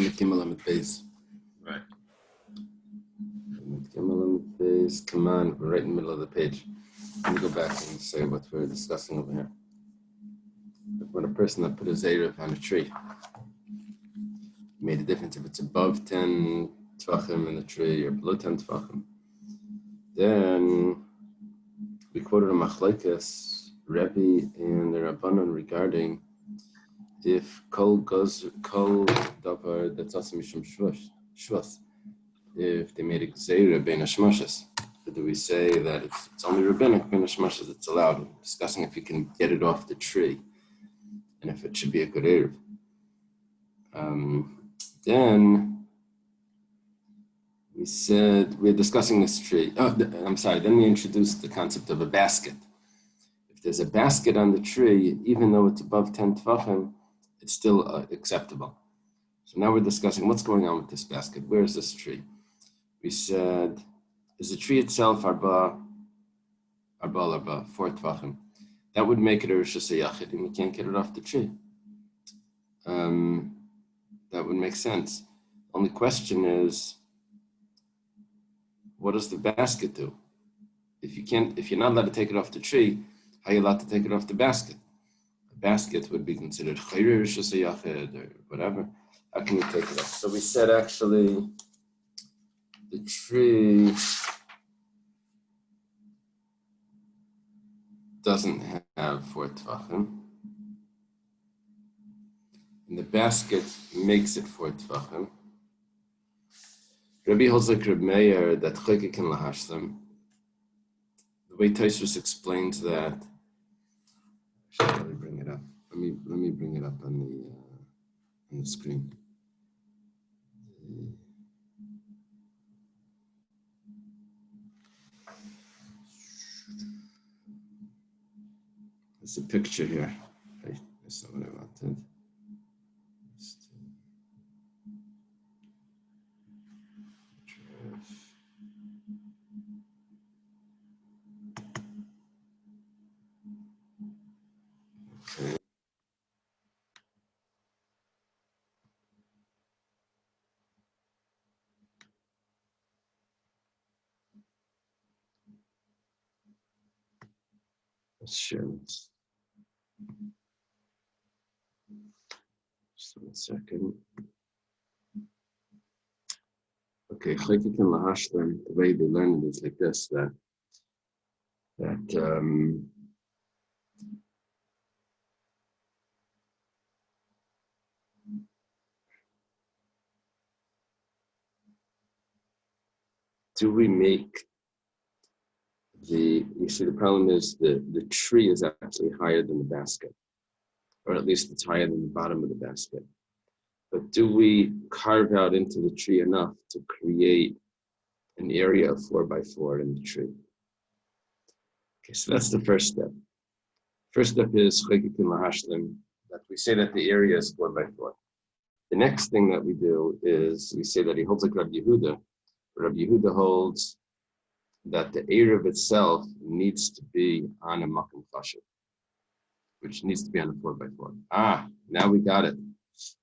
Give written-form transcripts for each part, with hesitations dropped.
Right. Come on, we're right in the middle of the page. Let me go back and say what we're discussing over here. When a person that put a Eiruvin on a tree, made a difference if it's above 10 tvachim in the tree or below 10 tvachim. Then we quoted a machlokes, Rebbe and the Rabbanon regarding if kol davar that's also mishum shvus. If they made a gzeira bein hashmashas, do we say that it's only rabbinic bein hashmashas it's allowed? We're discussing if you can get it off the tree and if it should be a good eruv. Then we said we're discussing this tree. Then we introduced the concept of a basket. If there's a basket on the tree, even though it's above 10 tvachim, it's still acceptable. So now we're discussing what's going on with this basket. Where is this tree? We said, is the tree itself arba 4 tvachim? That would make it a rishus hayachid, and we can't get it off the tree. That would make sense. Only question is, what does the basket do? If you're not allowed to take it off the tree, how are you allowed to take it off the basket? The basket would be considered chayre rishus hayachid or whatever. How can we take it off? So we said actually, the tree doesn't have 4 tvachim. And the basket makes it 4 tvachim. Rabbi holds like Reb Meir that choyke can lahashlim. The way Tosfos explains that, actually, let me bring it up. Let me bring it up on the screen. There's a picture here. That's not what I wanted. Okay. Let's share this. Just 1 second. Okay, Chaykikin Lahashlim, the way they learn it is like this, that do we make the problem is the tree is actually higher than the basket, or at least it's higher than the bottom of the basket. But do we carve out into the tree enough to create an area of 4x4 in the tree? Okay, so that's the first step. First step is Chaykikin Lahashlim, that we say that the area is 4x4. The next thing that we do is we say that he holds like Rabbi Yehuda. Rabbi Yehuda holds that the Eruv itself needs to be on a makom chashuv, which needs to be on a 4x4. Now we got it.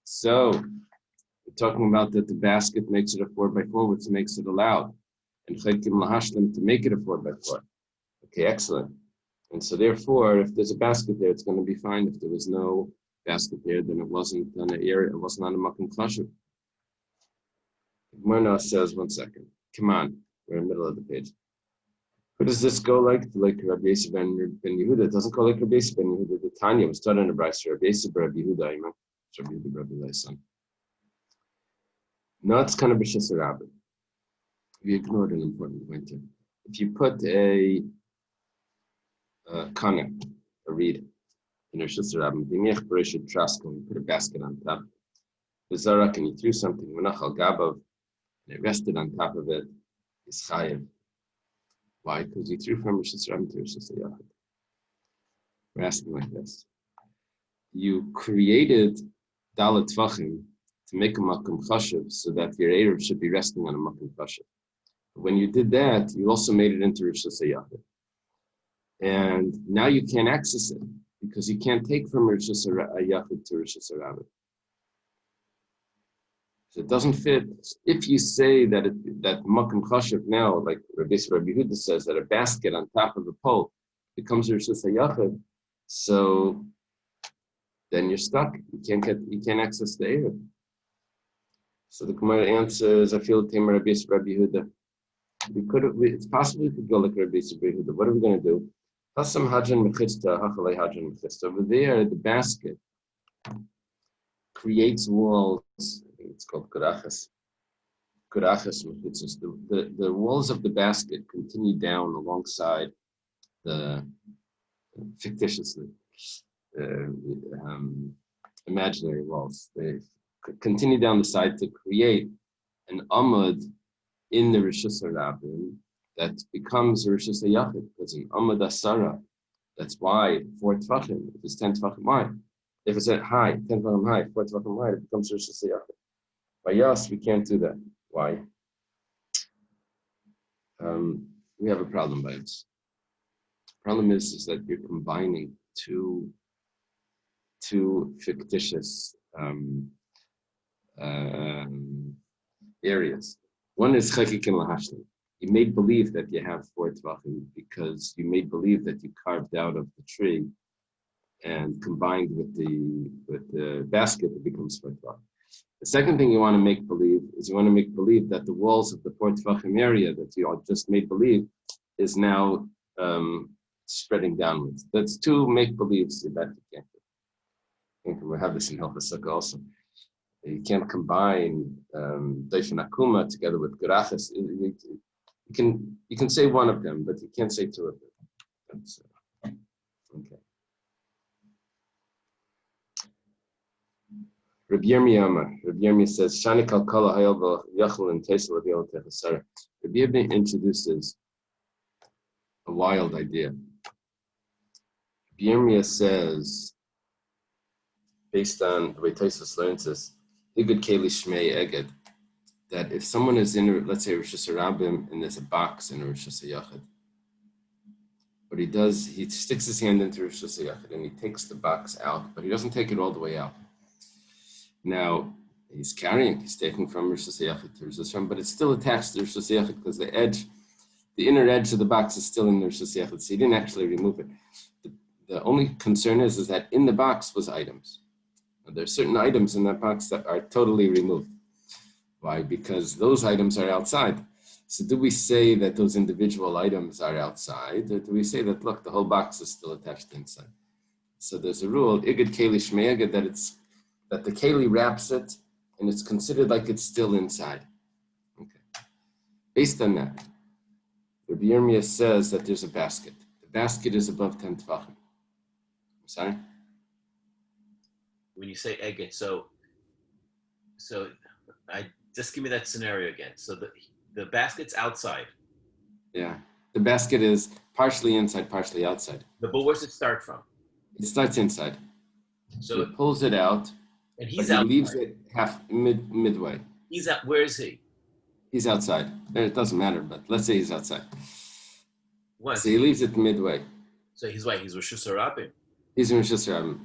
So we're talking about that the basket makes it a 4x4, which makes it allowed, and Chaykim Lahashlim to make it a 4x4. Okay, excellent. And so therefore, if there's a basket there, it's going to be fine. If there was no basket there, then it wasn't on an area, it wasn't on a makom chashuv. Myrna says, 1 second. Come on, we're in the middle of the page. Who does this go like? Like Rabbi Yosef ben Yehuda. It doesn't go like Rabbi Yosef ben Yehuda. The Tanya was taught in the Brayso. Rabbi Yosef ben Yehuda, Rabbi Yehuda, Rabbi Leisan. No, it's kind of b'shas rabbi. We ignored an important point here. If you put a kana, a reed, in a b'shas rabbi, b'miach b'reshut traskon, you put a basket on top. The zarak, and you threw something, v'nachal gabav, and it rested on top of it, is chayiv. Why? Because you threw from Rishus Rabbi to Rishus Hayachid. We're asking like this. You created Dalet Tvachim to make a makom chashuv so that your Eruv should be resting on a makom chashuv. When you did that, you also made it into Rishus Hayachid. And now you can't access it because you can't take from Rishus Hayachid to Rishus Rabbi. So it doesn't fit. If you say that that Makam Chashiv now, like Rabbi Yehuda says, that a basket on top of the pole becomes Rishus HaYachid, so then you're stuck. You can't access the Erev. So the Gemara answers, I feel Tamer Rabbi Yehuda. It's possible we could go like Rabbi Yehuda. What are we going to do? Hasam Hajan Mechitza, Hachalei Hajan Mechitza. Over there, the basket creates walls. It's called Kurachas. Kurachas Mechitzas. The walls of the basket continue down alongside the fictitiously imaginary walls. They continue down the side to create an amud in the Rishus HaRabim that becomes Rishus HaYachid, because an amud asara that's wide 4 tefachim. If it's 10 tefachim wide, if it's at high 10 tefachim high, 4 tefachim wide, it becomes Rishus HaYachid. By Yas, we can't do that. Why? We have a problem by this. The problem is that you're combining two fictitious areas. One is chakikin lahashlim. You made believe that you have 4 tvachim because you made believe that you carved out of the tree and combined with the basket, it becomes 4 tvachim. The second thing you want to make believe is you want to make believe that the walls of the 4 tvachim area that you just made believe is now spreading downwards. That's 2 make-believes that you can't do. I think we have this in Hilchos Sukkah also. You can't combine Doifin Akuma together with Gerachas. You can say one of them, but you can't say 2 of them. That's, okay. Rabbi Yirmiyah says, Shani Kalkala Hayal Yachal and Tesla Rabbi Yirmiyah. Rabbi Yirmiyah introduces a wild idea. Rabbi Yirmiyah says, based on the way Tosfos learns this, Igad Keli Shmei Eged, that if someone is in, let's say, Rishus HaRabim, and there's a box in a Rishus HaYachid, what he does, he sticks his hand into Rishus HaYachid and he takes the box out, but he doesn't take it all the way out. Now, he's taking from Rishus HaYachid to Rishus HaRabim, but it's still attached to Rishus HaYachid because the inner edge of the box is still in the Rishus HaYachid, so he didn't actually remove it. The only concern is that in the box was items. Now, there are certain items in that box that are totally removed. Why? Because those items are outside. So do we say that those individual items are outside, or do we say that, look, the whole box is still attached inside? So there's a rule, Igad Keli Shmei Eged, that the Keli wraps it, and it's considered like it's still inside. Okay. Based on that, Rabbi Yirmiyah says that there's a basket. The basket is above 10 tvachim. I'm sorry? When you say Eged, so I just give me that scenario again. So the basket's outside. Yeah. The basket is partially inside, partially outside. But where's it start from? It starts inside. So he pulls it out, and he leaves it midway. He's out. Where is he? He's outside. It doesn't matter, but let's say he's outside. What? So he leaves it midway. So he's what? He's Rishus HaRabim. He's in Rishus HaRabim.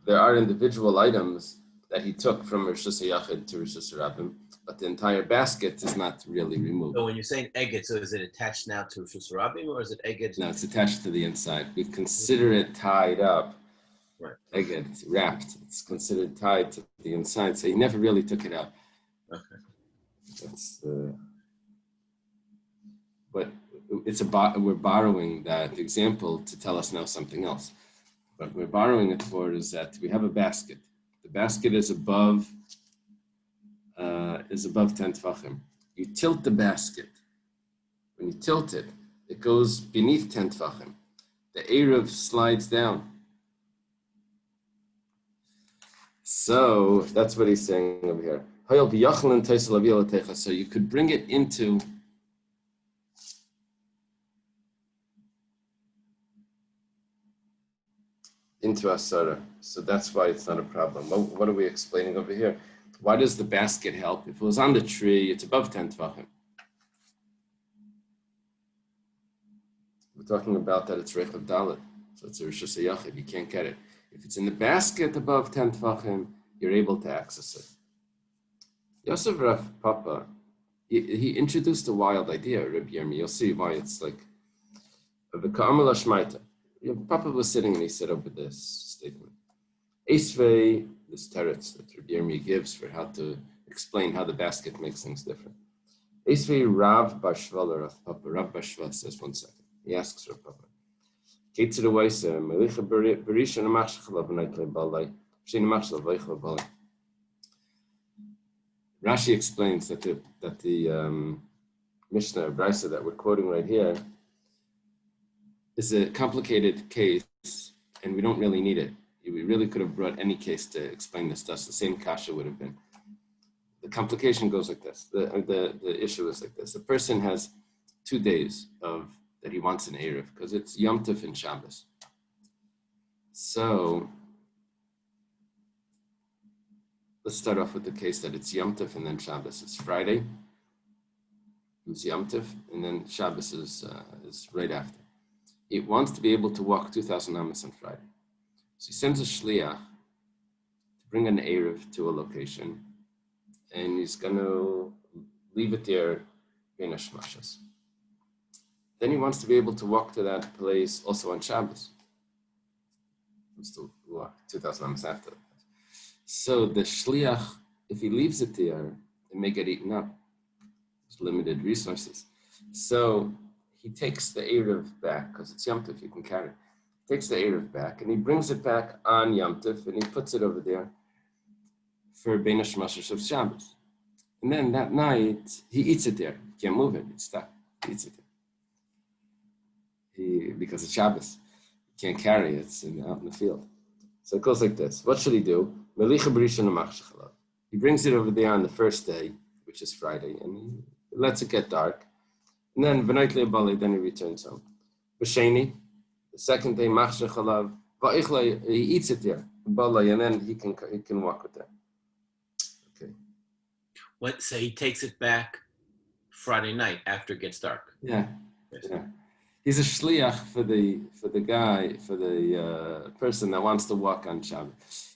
There are individual items that he took from Rishus HaYachid to Rishus HaRabim, but the entire basket is not really removed. So when you're saying Eged, so is it attached now to Rishus HaRabim, or is it Eged? No, it's attached to the inside. We consider it tied up. Right. Eged, it's wrapped. It's considered tied to the inside, so he never really took it out. Okay. But we're borrowing that example to tell us now something else. What we're borrowing it for is that we have a basket. The basket is above 10 tefachim. You tilt the basket. When you tilt it, it goes beneath 10 tefachim. The Eruv slides down. So that's what he's saying over here. So you could bring it into Asara. So that's why it's not a problem. What are we explaining over here? Why does the basket help? If it was on the tree, it's above 10 tvachim. We're talking about that it's Rechav Dalet. So it's a Rishus HaYachid. You can't get it. If it's in the basket above 10 tvachim, you're able to access it. Yosef Rav Papa, he introduced a wild idea, Rabbi Yirmi. You'll see why it's like, Papa was sitting and he said over this statement. Esvei, this teretz that Rabbi Yirmi gives for how to explain how the basket makes things different. Esvei Rav Bashval or Rav Papa. Rav Bashval says, 1 second. He asks Rav Papa. Rashi explains that the Mishnah Brisa that we're quoting right here is a complicated case, and we don't really need it. We really could have brought any case to explain this. Thus, the same kasha would have been. The complication goes like this. The issue is like this. A person has 2 days that he wants an Eruv, because it's Yom Tov and Shabbos. So, let's start off with the case that it's Yom Tov and then Shabbos. It's Friday. It's Yom Tov, and then Shabbos is right after. He wants to be able to walk 2,000 amas on Friday. So he sends a shliach to bring an Eruv to a location, and he's going to leave it there in a shmashas. Then he wants to be able to walk to that place also on Shabbos. He wants to walk 2,000 amas after. So the shliach, if he leaves it there, it may get eaten up. There's limited resources. So he takes the Eruv back, because it's Yom Tov, you can carry it. He takes the Eruv back, and he brings it back on Yom Tov, and he puts it over there for Bein HaShmashos of Shabbos. And then that night, he eats it there. He can't move it, it's stuck. He eats it there. Because it's Shabbos. He can't carry it, it's out in the field. So it goes like this. What should he do? He brings it over there on the first day, which is Friday, and he lets it get dark. And then then he returns home. B'sheni, the second day, he eats it there, and then he can walk with that. Okay. So he takes it back Friday night after it gets dark. Yeah. He's a shliach for the person that wants to walk on Shabbat.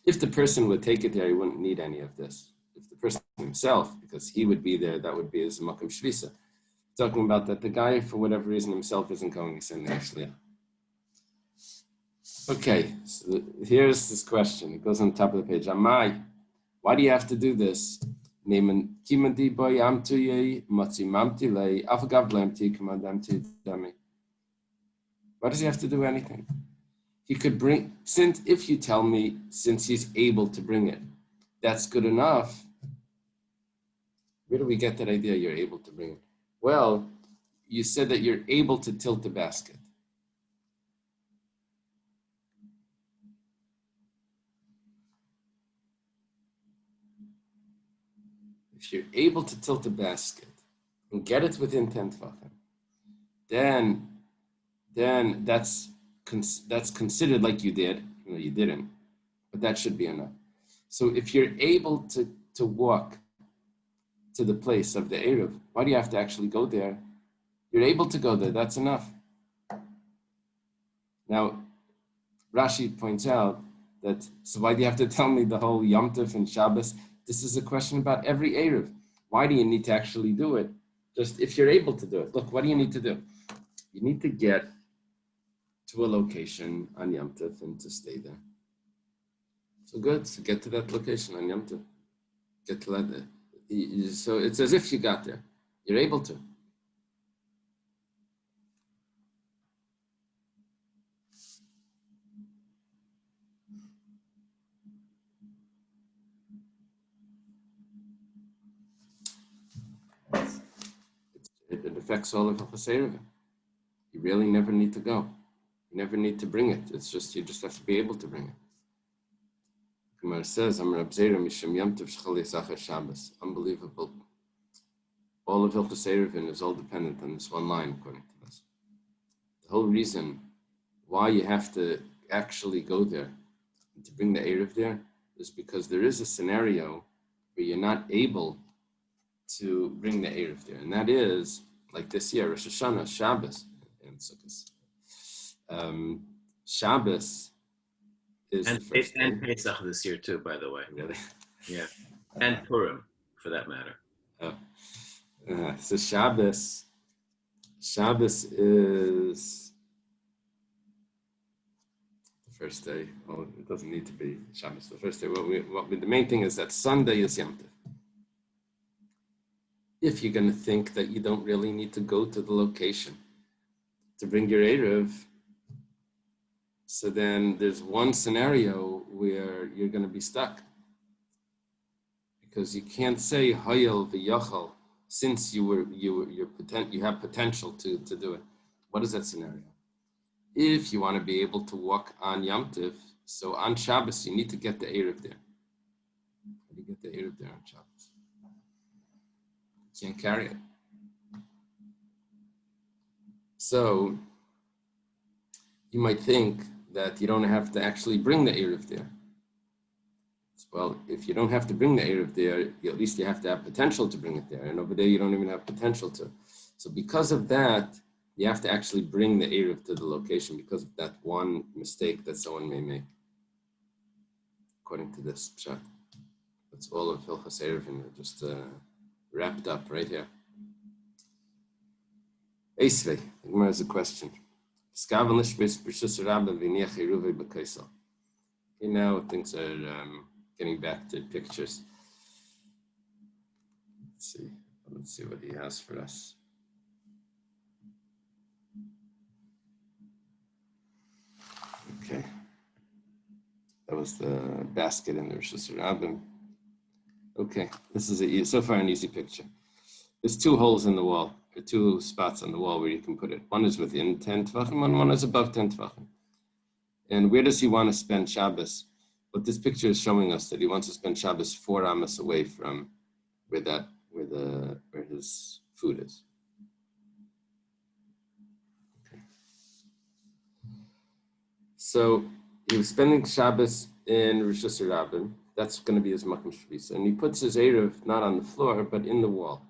If the person would take it there, he wouldn't need any of this. If the person himself, because he would be there, that would be his makom shvisa. Talking about that the guy, for whatever reason, himself isn't going, he's sending a shliach. Okay, so here's this question. It goes on the top of the page. Amai, why do you have to do this? Why does he have to do anything? He could bring, if you tell me, since he's able to bring it, that's good enough. Where do we get that idea you're able to bring it? Well, you said that you're able to tilt the basket. If you're able to tilt the basket and get it within 10 tefachim, then that's considered like you did. No, you didn't, but that should be enough. So if you're able to walk to the place of the Eruv, why do you have to actually go there? You're able to go there, that's enough. Now, Rashi points out that, so why do you have to tell me the whole Yom Tov and Shabbos? This is a question about every Eruv. Why do you need to actually do it? Just if you're able to do it. Look, what do you need to do? You need to get to a location on Yom Tov and to stay there. So good, so get to that location on Yom Tov. Get to that. So it's as if you got there. You're able to. It affects all of Hilchos Eiruvin. You really never need to go. You never need to bring it. It's just, you just have to be able to bring it. Gemara says, unbelievable. All of Hilchos Eiruvin is all dependent on this one line, according to us. The whole reason why you have to actually go there and to bring the Eruv there is because there is a scenario where you're not able to bring the Eruv there. And that is, like this year, Rosh Hashanah, Shabbos, and Sukkot. Shabbos is the first day. And Pesach this year too, by the way. Really? Yeah. And Purim, for that matter. So Shabbos is the first day. Well, it doesn't need to be Shabbos the first day. The main thing is that Sunday is Yom Tov. If you're going to think that you don't really need to go to the location to bring your Eruv, so then there's one scenario where you're going to be stuck. Because you can't say Hayel v'Yachal since you have potential to do it. What is that scenario? If you want to be able to walk on Yom Tov, so on Shabbos you need to get the Eruv there. How do you get the Eruv there on Shabbos? You can't carry it. So you might think that you don't have to actually bring the Eruv there. Well, if you don't have to bring the Eruv there, at least you have to have potential to bring it there. And over there, you don't even have potential to. So because of that, you have to actually bring the Eruv to the location because of that one mistake that someone may make. According to this pshat. That's all of Hilchas Eiruvin, just wrapped up right here. Eisvei, the Gemara has a question. Okay, now things are getting back to pictures. Let's see what he has for us. Okay. That was the basket in the Rosh Hashanah. Okay, this is so far an easy picture. There's two holes in the wall, or two spots on the wall where you can put it. One is within 10 tvachim, and one is above 10 tvachim. And where does he want to spend Shabbos? What this picture is showing us that he wants to spend Shabbos 4 amas away from where his food is. Okay. So he was spending Shabbos in Rosh Hashanah. That's going to be his makom shvisa, and he puts his eruv not on the floor but in the wall.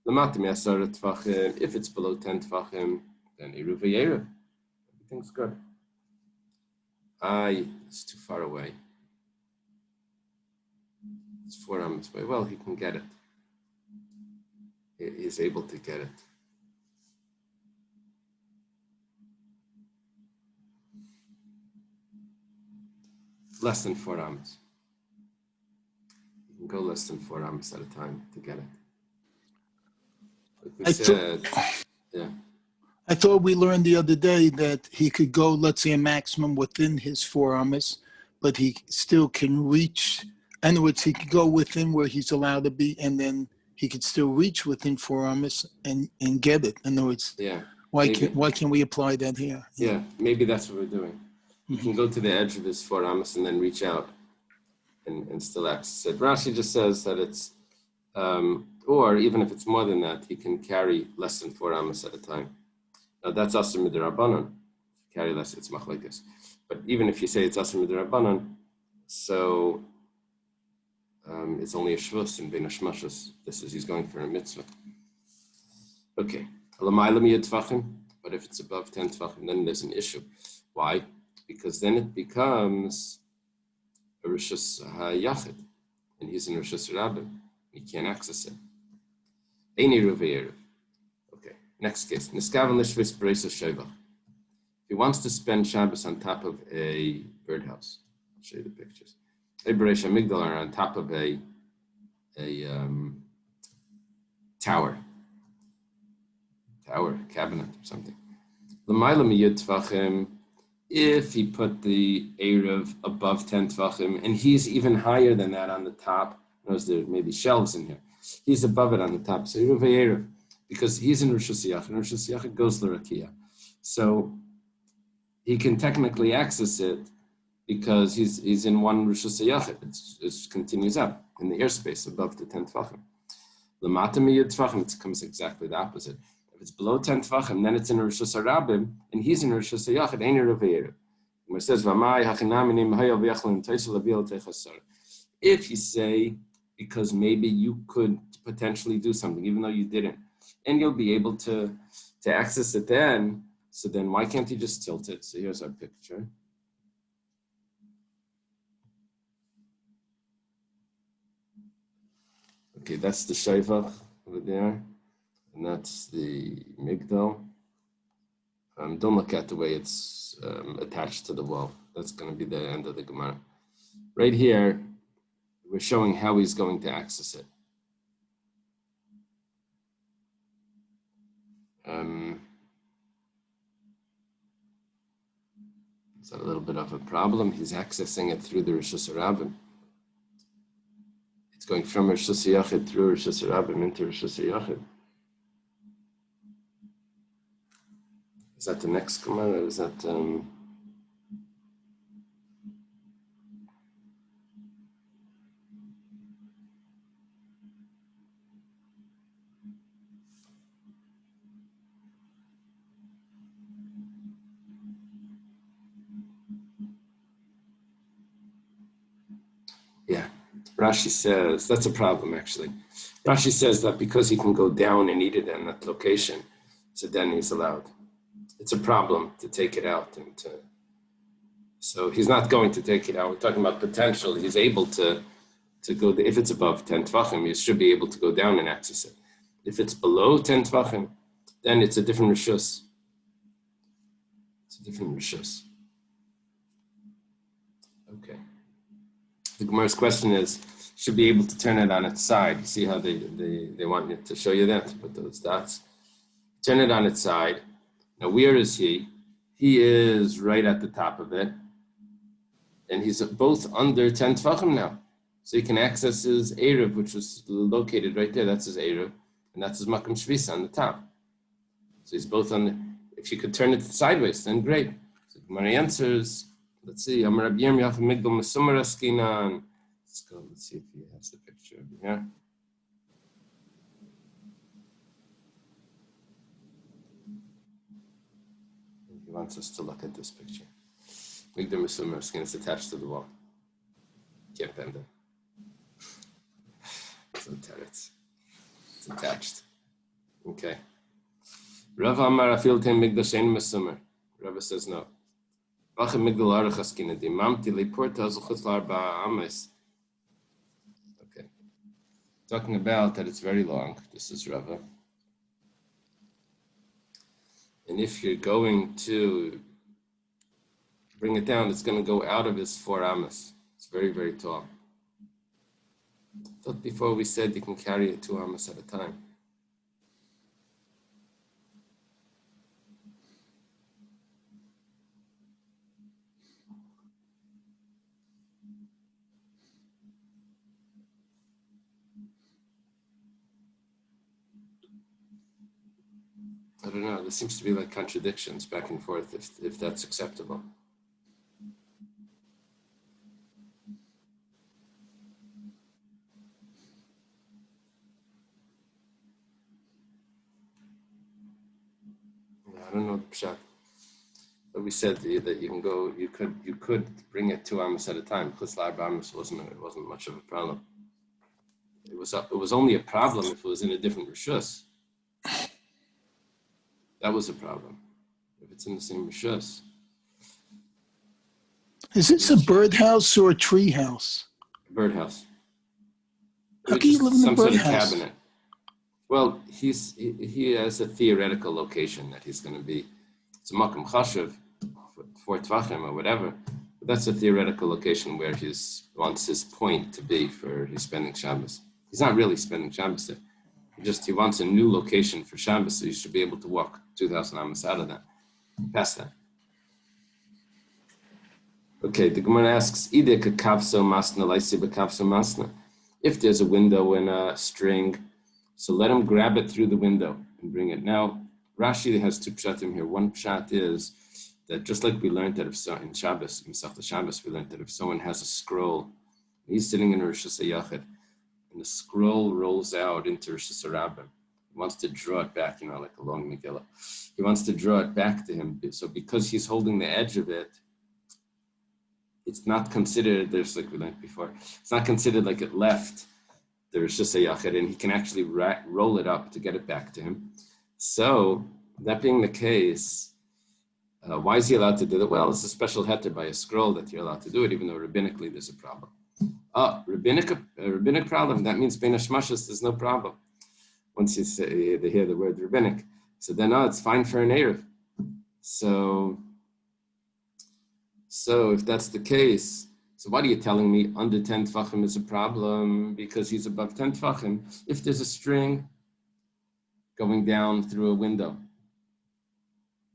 If it's below 10 tvachim, then eruv v'eruv. Everything's good. It's too far away. It's 4 amas away. Well, he can get it. He's able to get it. Less than 4 amas. You can go less than 4 amas at a time to get it. Like we said, yeah. I thought we learned the other day that he could go, let's say, a maximum within his 4 amas, but he still can reach. In other words, he could go within where he's allowed to be, and then he could still reach within 4 amas and get it. In other words, yeah. Why can't we apply that here? Yeah, maybe that's what we're doing. You can go to the edge of his 4 amas and then reach out and still access it. Rashi just says that it's, or even if it's more than that, he can carry less than 4 amas at a time. Now that's asur midrabanan. Carry less, it's machlekes. But even if you say it's asur midrabanan, so it's only a shvus in bein hashmashos. This is he's going for a mitzvah. Okay, but if it's above 10 tvachim, then there's an issue. Why? Because then it becomes a rishus hayachid, and he's in rishus rabbim. He can't access it. Eini ruveyerev. Okay. Next case. Niskaven lishvis bereisa shevach. If he wants to spend Shabbos on top of a birdhouse, I'll show you the pictures. A bereisha migdal are on top of a tower, cabinet, or something. L'mayla miyud tvachim. If he put the eruv above 10 tvachim, and he's even higher than that on the top, notice there may be shelves in here. He's above it on the top. So eruv, because he's in Rosh Hashanah, and Rosh Hashanah goes l'rakia. So he can technically access it because he's in one Rosh Hashanah. It continues up in the airspace above the 10 tvachim. L'mata miyud tvachim, it comes exactly the opposite. If it's below 10 tvachim, then it's in Rosh Hashanah, and he's in Rosh Hashanah. Ein eruv v'eruv. It says, if you say, because maybe you could potentially do something, even though you didn't, and you'll be able to access it then, so then why can't you just tilt it? So here's our picture. Okay, that's the Shaivach over there, and that's the Migdal. Don't look at the way it's attached to the wall. That's going to be the end of the Gemara. Right here, we're showing how he's going to access it. It's a little bit of a problem. He's accessing it through the Rishus Harabim. It's going from Rishus Yachid through Rishus Harabim into Rishus Yachid. Is that the next Gemara? Is that yeah, Rashi says, that's a problem actually. Rashi says that because he can go down and eat it in that location, so then he's allowed. It's a problem to take it out so he's not going to take it out. We're talking about potential. He's able to go, if it's above 10 tvachim, he should be able to go down and access it. If it's below 10 tvachim, then it's a different rishus. It's a different rishus. Okay. The Gemara's question is, should be able to turn it on its side. You see how they want you to show you that, to put those dots. Turn it on its side. Now, where is he? He is right at the top of it. And he's both under 10 tvachim now. So he can access his Eruv, which was located right there. That's his Eruv. And that's his Makam Shvisa on the top. So he's both on the, if you could turn it sideways, then great. So Gemara answers, let's see, Amar Rabbi Yirmiyah Migdal Mesumar Askinan. Let's go, let's see if he has the picture over here. He wants us to look at this picture. Migdal Mesumar Askinan is attached to the wall. Can't bend it. It's attached. Okay. Rav Amar Afil Tem Migdal Shein Mesumar. Rav says no. Okay. Talking about that it's very long. This is Rava. And if you're going to bring it down, it's going to go out of his 4 amas. It's very, very tall. I thought before we said you can carry it 2 amas at a time. I don't know. There seems to be like contradictions back and forth if that's acceptable. I don't know the pshat. But we said that you can go. You could bring it 2 amas at a time. Chutz amas wasn't much of a problem. It was only a problem if it was in a different rishus. That was a problem. If it's in the same rishus. Is this a birdhouse or a tree house? Birdhouse. How can you live in a birdhouse? Some sort of cabinet. Well, he has a theoretical location that he's going to be. It's a makam chashav, 4 tvachim or whatever. But that's a theoretical location where he wants his point to be for his spending Shabbos. He's not really spending Shabbos there. He wants a new location for Shabbos, so you should be able to walk 2,000 amas out of that, past that. Okay, the Gemara asks, if there's a window in a string, so let him grab it through the window and bring it. Now, Rashi has 2 pshatim here. One pshat is that just like we learned that if in Shabbos, in Masechta Shabbos, we learned that if someone has a scroll, he's sitting in a Rishus Yachid, and the scroll rolls out into Rishus Harabim. He wants to draw it back, like a long Megillah. He wants to draw it back to him. So because he's holding the edge of it, it's not considered, there's like we learned before, it's not considered like it left the Rishus Yachid, and he can actually roll it up to get it back to him. So, that being the case, why is he allowed to do that? Well, it's a special heter by a scroll that you're allowed to do it, even though rabbinically there's a problem. Rabbinic problem. That means bein hashmashas, there's no problem. Once you say they hear the word rabbinic, so then it's fine for an Erev. So if that's the case, so what are you telling me? Under 10 tefachim is a problem because he's above 10 tefachim. If there's a string going down through a window,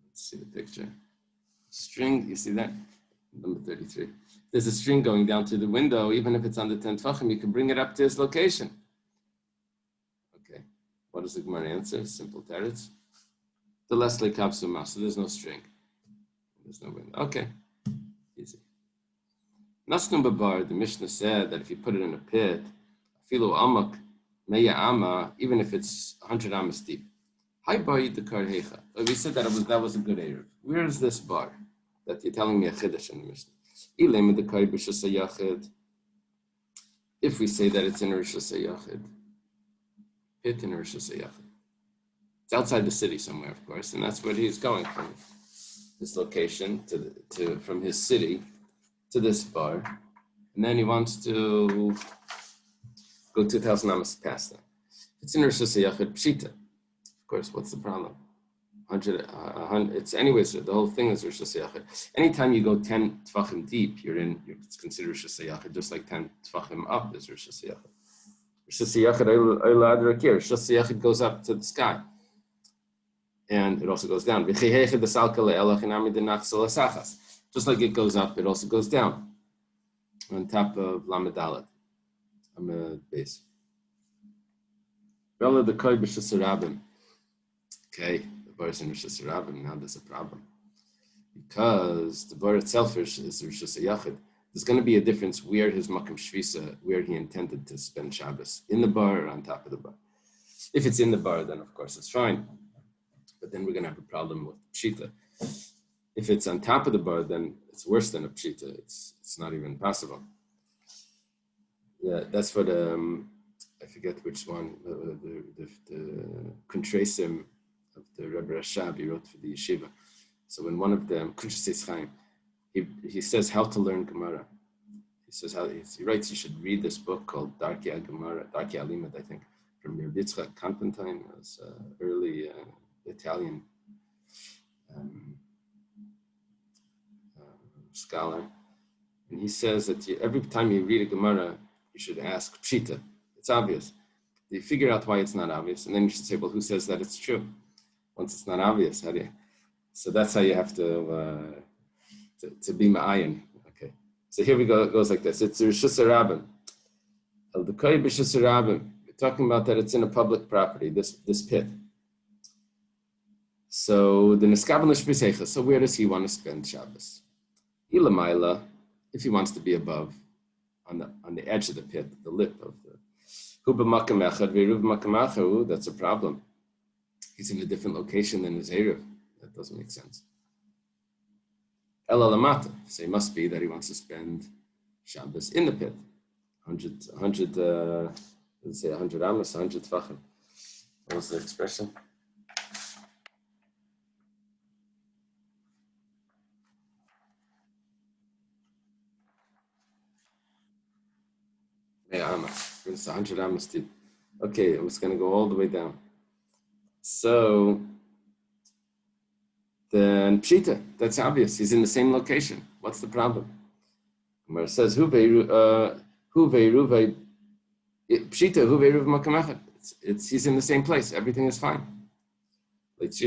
let's see the picture. String, you see that? Number 33. There's a string going down through the window, even if it's under 10 tefachim, you can bring it up to his location. Okay, what does the Gemara answer? Simple teretz. The Leslie kapsuma, so there's no string. There's no window. Okay, easy. Nasnum babar, the Mishnah said that if you put it in a pit, filu amak, meya ama, even if it's 100 amas deep. Hi bar the karhecha. We said that was a good Erev. Where is this bar that you're telling me a chiddush in the Mishnah? If we say that it's in Rosh Hashanah, pit in Rosh Hashanah. It's outside the city somewhere, of course, and that's where he's going from this location from his city to this bar, and then he wants to go 2,000 amas past that. It's in Rosh Hashanah pshita. Of course, what's the problem? 100, it's anyways, the whole thing is Rosh Hashanah. Anytime you go 10 tefachim deep, it's considered Rosh Hashanah, just like 10 tefachim up is Rosh Hashanah. Rosh Hashanah goes up to the sky. And it also goes down. Just like it goes up, it also goes down on top of Lamed Dalet, on the base. Okay, the bar is in Rosh Hashanah. Now there's a problem because the bar itself is Rosh Hashanah. There's going to be a difference where his Makam Shvisa, where he intended to spend Shabbos, in the bar or on top of the bar. If it's in the bar, then of course it's fine. But then we're going to have a problem with pshita. If it's on top of the bar, then it's worse than a pshita. It's not even possible. Yeah, that's for the I forget which one, the Kuntresim of the Rebbe Rashab he wrote for the yeshiva. So in one of them, Kuntresis Chaim, he says how to learn Gemara. He says he writes you should read this book called Darkei Gemara, Darkei Alimad, I think, from Rabbi Yitzchak Constantine, was early Italian scholar, and he says that every time you read a Gemara, you should ask Pshita. It's obvious. You figure out why it's not obvious, and then you should say, well, who says that it's true? Once it's not obvious, how do you? So that's how you have to be ma'ayin. Okay. So here we go. It goes like this. It's Rosh Hashanah. The Koy B'Rosh Hashanah. We're talking about that it's in a public property. This pit. So the Neskaben L'Shpisecha. So where does he want to spend Shabbos? Ilamaila, if he wants to be above, on the edge of the pit, the lip of the Hu b'makam echad v'eruv b'makam acharu. That's a problem. He's in a different location than his Erev. That doesn't make sense. Ela lamata. So it must be that he wants to spend Shabbos in the pit. 100 let's say 100 amos, 100 tefachim. What was the expression? It's 100 amos deep. Okay, I'm just going to go all the way down. So then Pshita, that's obvious. He's in the same location. What's the problem? Where it says Pshita he's in the same place. Everything is fine. It's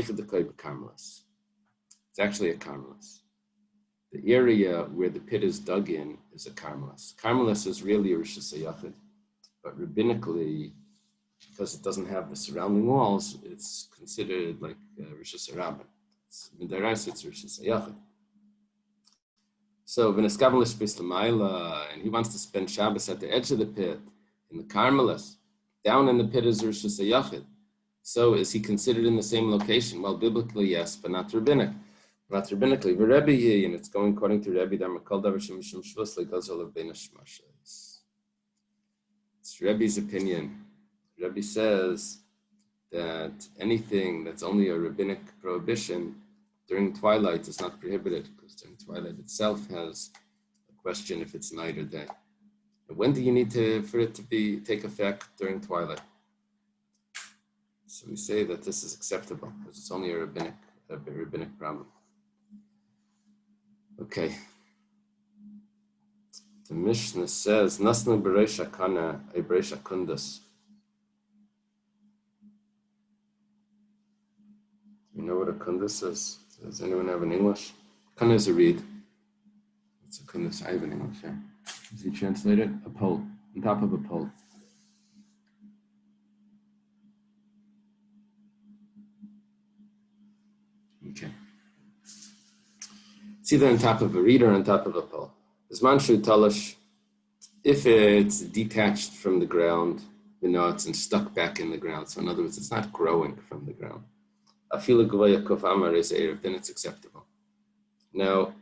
actually a Carmelis. The area where the pit is dug in is a Carmelis. Carmelis is really a Rosh Hashanah, but rabbinically, because it doesn't have the surrounding walls, it's considered like Rosh Hashanah. It's Rosh Hashanah. So V'neskaven l'shpis l'mayla, and he wants to spend Shabbos at the edge of the pit in the Carmelis. Down in the pit is Rosh Hashanah. So is he considered in the same location? Well, biblically, yes, but not rabbinic. Not rabbinically. Rebbe, and it's going according to Rebbe that Makal Davar Shemishim Shvus Legazol of Bein Hashmashas. It's Rebbe's opinion. Rebbe says that anything that's only a rabbinic prohibition during twilight is not prohibited, because during twilight itself has a question if it's night or day. When do you need for it to take effect? During twilight. So we say that this is acceptable because it's only a rabbinic problem. Okay. The Mishnah says, "Nasnu b'reisha kana a b'reisha kundas." You know what a kundus is? Does anyone have an English? Kana is a reed. It's a kundus. I have an English. Yeah. Does he translate it? A pole on top of a pole. Okay. It's either on top of a reed or on top of a pole. Zmanshu talash, if it's detached from the ground, it's stuck back in the ground. So in other words, it's not growing from the ground. Then it's acceptable. Now,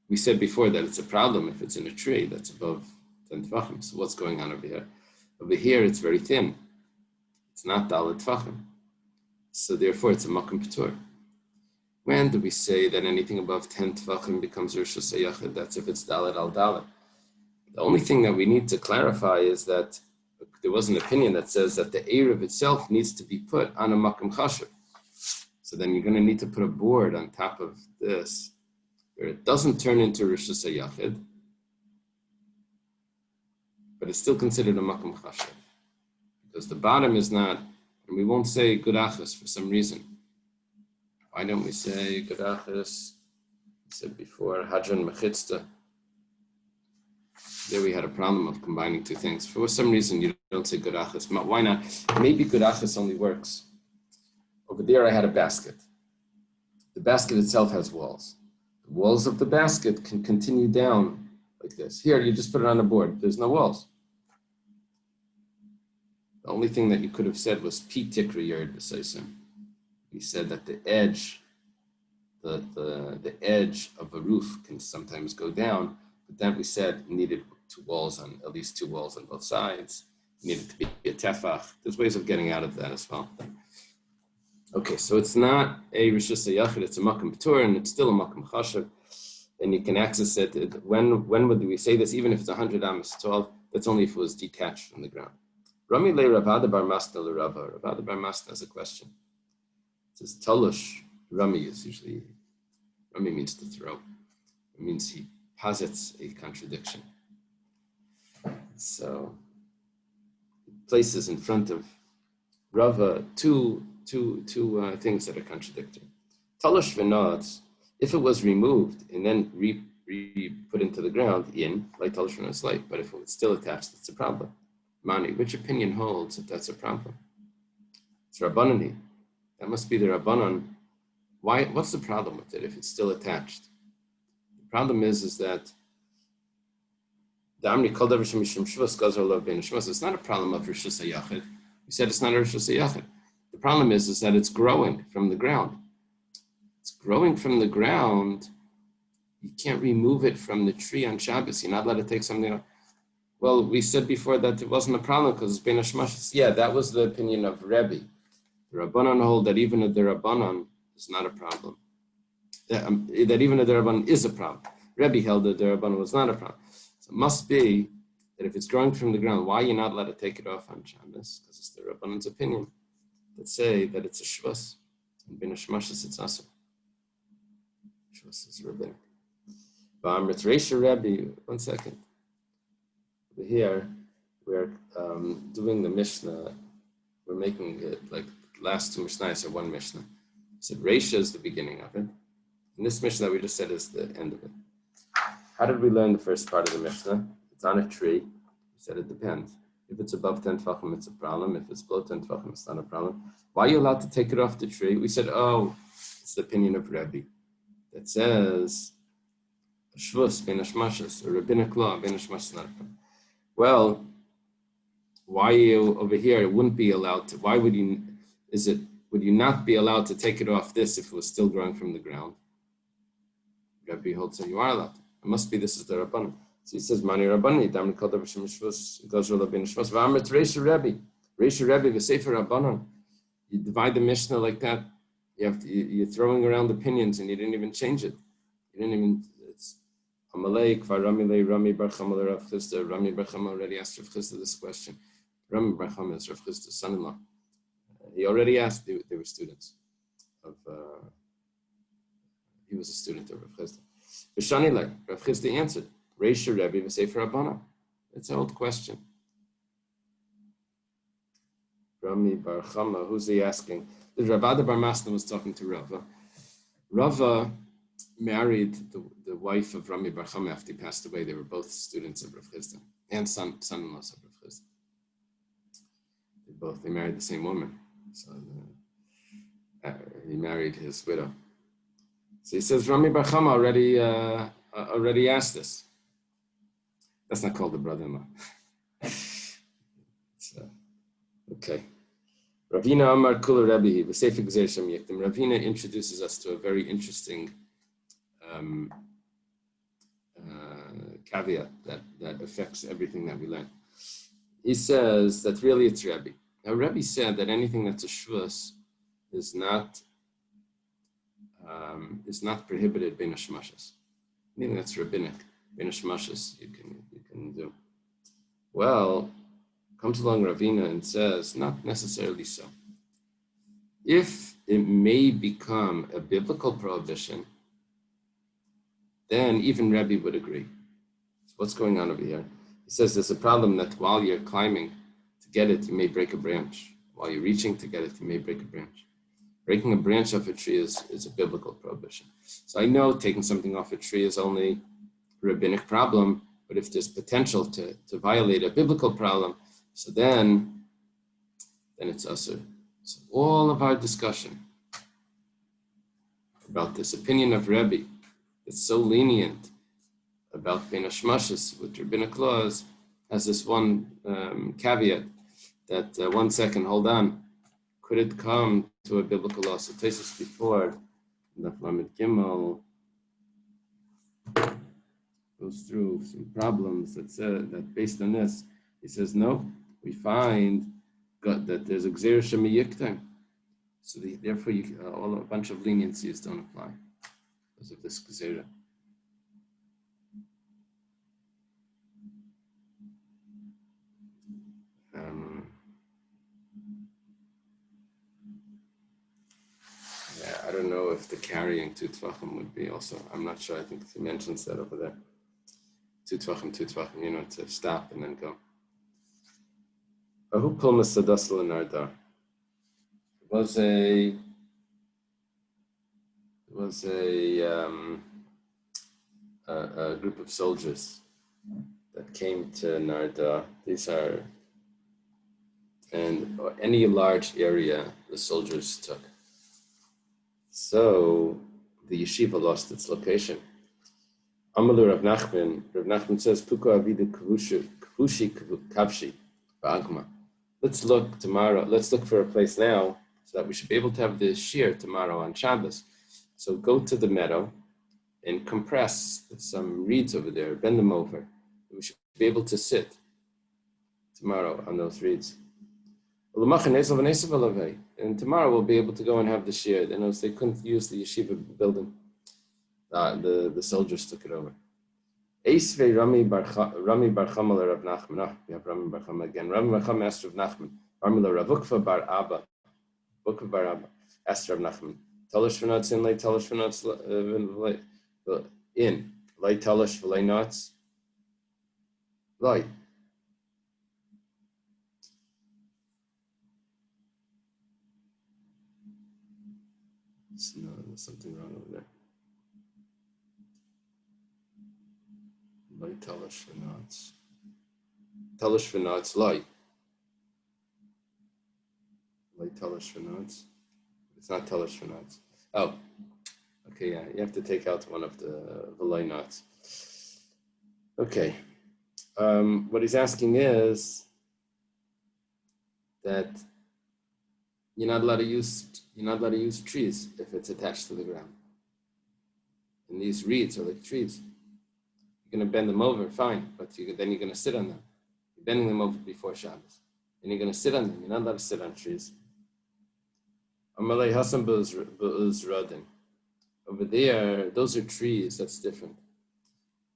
we said before that it's a problem if it's in a tree that's above 10 tvachim. So what's going on over here? Over here, it's very thin. It's not dalet tvachim. So therefore, it's a makom p'tur. When do we say that anything above 10 tvachim becomes rishus hayachid? That's if it's dalet al dalet. The only thing that we need to clarify is that there was an opinion that says that the Eruv itself needs to be put on a makom chashuv. So then you're going to need to put a board on top of this where it doesn't turn into rishus hayachid, but it's still considered a makom chashuv. Because the bottom is not, and we won't say gudachas for some reason. Why don't we say gudachas? We said before, hadran mechitzta. There we had a problem of combining two things. For some reason, you don't say gudachas. Why not? Maybe gudachas only works. Over there, I had a basket. The basket itself has walls. The walls of the basket can continue down like this. Here, you just put it on a board. There's no walls. The only thing that you could have said was pi tikri yerd b'seisim. You said that the edge, the edge of a roof can sometimes go down, but then we said you needed at least two walls on both sides. It needed to be a tefach. There's ways of getting out of that as well. Okay, so it's not a rishus hayachid, it's a makom p'tur, and it's still a makom chashuv, and you can access it. When would we say this? Even if it's 100 amos tall, that's only if it was detached from the ground. Rami le Rav Bar Masna le Rava. Rav Bar Masna has a question. It says talush. Rami means to throw. It means he posits a contradiction. So he places in front of Rava two things that are contradictory. Talush v'nods, if it was removed and then put into the ground, like talush v'nods light, but if it was still attached, it's a problem. Mani, which opinion holds that that's a problem? It's Rabbanani. That must be the Rabbanan. Why? What's the problem with it if it's still attached? The problem is that the Amri called over Shemishim Shvus Gazar Lov Ben Shvus. It's not a problem of Rishus Hayachid. We said it's not a Rishus Hayachid. The problem is that it's growing from the ground. It's growing from the ground. You can't remove it from the tree on Shabbos. You're not allowed to take something out. Well, we said before that it wasn't a problem because it's been a shmashas. Yeah, that was the opinion of Rebbe. The Rabbanan hold that even if the Rabbanan is not a problem. That even if the Rabbanan is a problem. Rebbe held that the Rabbanan was not a problem. So it must be that if it's growing from the ground, why are you not allowed to take it off on Shabbos? Because it's the Rabbanan's opinion that say that it's a shvus. And being a shmashas, it's also. Shvus is rabbinic. Ba'amrit Reisha Rebbe, 1 second. Here, we're doing the Mishnah. We're making it like the last two Mishnahs are one Mishnah. I said Reisha is the beginning of it. And this Mishnah that we just said is the end of it. How did we learn the first part of the Mishnah? It's on a tree. We said it depends. If it's above 10 tvachim, it's a problem. If it's below 10 tvachim, it's not a problem. Why are you allowed to take it off the tree? We said, it's the opinion of Rebbe that says shvus ben hashmashas, a rabbinic law ben hashmashas, not a problem. Well, why you over here wouldn't be allowed to? Why would you? Would you not be allowed to take it off this if it was still growing from the ground? Rabbi holds that you are allowed. It must be this is the Rabbanan. So he says, Mani Rabbani, Damri Kol Davar Shem Shvus, Gazra Labin Shvus, V'amrit Reisha Rebbe, V'Sefer Rabbanan. You divide the Mishnah like that. You're throwing around opinions and you didn't even change it. You didn't even. Amalek, Varamile, Rami Bar Chama Rav Chisda. Rami Bar Chama already asked Rav Chisda this question. Rami Bar Chama is Rav Chisda's son-in-law. He already asked, they were students of, he was a student of Rav Chisda. V'shanilek, Rav Chisda answered, Reisha Rebbe v'Sefer Rabbana. It's an old question. Rami Bar Chama, who's he asking? The Ravada Bar Masna was talking to Rava. Rava married the wife of Rami Bar Chama after he passed away. They were both students of Rav Chisda and son-in-laws of Rav Chisda. They married the same woman. So he married his widow. So he says Rami Bar Chama already asked this. That's not called the brother-in-law. Okay. Ravina Amar Kula Rebbe, V'Sefer Gzeir Shem Yektim. Ravina introduces us to a very interesting caveat that affects everything that we learn. He says that really it's Rebbe. Now Rebbe said that anything that's a shvus is not prohibited bein hashmashas. Anything that's rabbinic bein hashmashas you can do. Well, comes along Ravina and says, not necessarily so. If it may become a biblical prohibition, then even Rebbe would agree. So what's going on over here? He says there's a problem that while you're climbing to get it, you may break a branch. While you're reaching to get it, you may break a branch. Breaking a branch off a tree is a biblical prohibition. So I know taking something off a tree is only a rabbinic problem, but if there's potential to violate a biblical problem, so then it's usur. So all of our discussion about this opinion of Rebbe that's so lenient about bein hashmashas with rabbinic laws has this one caveat that 1 second, hold on, could it come to a biblical law? So Tosfos before Daf Lamed Gimel goes through some problems that based on this, he says no. We find that there's a gzeir shemiyiktim, so therefore a bunch of leniencies don't apply because of this gzeira. I don't know if the carrying 2 tvachim would be also. I'm not sure. I think he mentions that over there. 2 tvachim, to stop and then go. Ahu Pulmas Sadasal Nardar. It was a group of soldiers that came to Narda. These are, and any large area the soldiers took. So the yeshiva lost its location. Amalu Rav Nachman says, Puka avida kvushi kavshi ba'agma. Let's look tomorrow. Let's look for a place now so that we should be able to have the shir tomorrow on Shabbos. So go to the meadow and compress some reeds over there, bend them over. And we should be able to sit tomorrow on those reeds. And tomorrow we'll be able to go and have the shir. They noticed they couldn't use the yeshiva building. The soldiers took it over. Eisvei Rami Bar Chama Rav Nachman. No, we have Rami Bar Chama again. Rami Bar Chama asked Rav Nachman. Rami Rav Ukva Bar Abba. Ukva Bar Abba asked Rav Nachman. Talish v'nots in, lay talish v'nots in. Lay talish v'lay nots. Lay. No, there's something wrong over there. Lay talish v'nots. Talish v'nots, lay. Lay talish v'nots. It's not talish v'nots. Oh, okay, yeah. You have to take out one of the lay knots. Okay. What he's asking is that you're not allowed to use trees if it's attached to the ground. And these reeds are like trees. You're going to bend them over, fine, but then you're going to sit on them. You're bending them over before Shabbos. And you're going to sit on them. You're not allowed to sit on trees. Over there, those are trees, that's different.